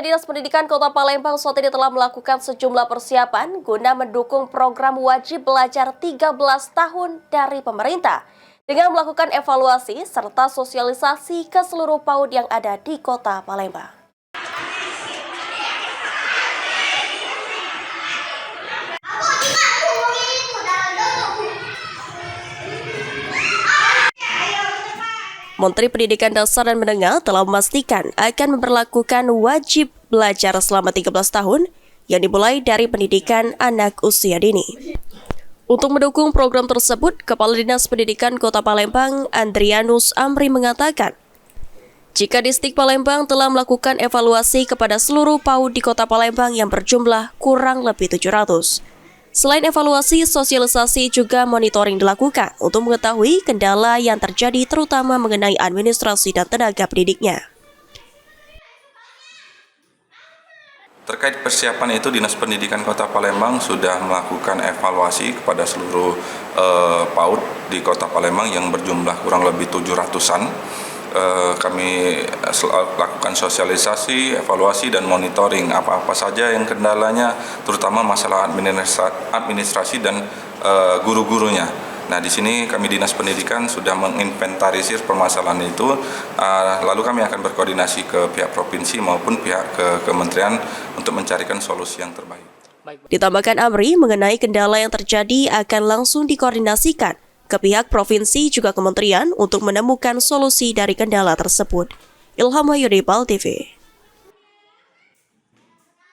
Panitia Dinas Pendidikan Kota Palembang saat ini telah melakukan sejumlah persiapan guna mendukung program wajib belajar 13 tahun dari pemerintah dengan melakukan evaluasi serta sosialisasi ke seluruh PAUD yang ada di Kota Palembang. Menteri Pendidikan Dasar dan Menengah telah memastikan akan memperlakukan wajib belajar selama 13 tahun yang dimulai dari pendidikan anak usia dini. Untuk mendukung program tersebut, Kepala Dinas Pendidikan Kota Palembang, Andrianus Amri mengatakan, jika Distrik Palembang telah melakukan evaluasi kepada seluruh PAUD di Kota Palembang yang berjumlah kurang lebih 700. Selain evaluasi, sosialisasi juga monitoring dilakukan untuk mengetahui kendala yang terjadi terutama mengenai administrasi dan tenaga pendidiknya. Terkait persiapan itu, Dinas Pendidikan Kota Palembang sudah melakukan evaluasi kepada seluruh PAUD di Kota Palembang yang berjumlah kurang lebih 700-an. Kami lakukan sosialisasi, evaluasi, dan monitoring apa-apa saja yang kendalanya, terutama masalah administrasi dan guru-gurunya. Nah, di sini kami Dinas Pendidikan sudah menginventarisir permasalahan itu, lalu kami akan berkoordinasi ke pihak provinsi maupun pihak ke kementerian untuk mencarikan solusi yang terbaik. Ditambahkan Amri, mengenai kendala yang terjadi akan langsung dikoordinasikan ke pihak provinsi juga kementerian untuk menemukan solusi dari kendala tersebut. Ilham Wahyudi, PAL TV.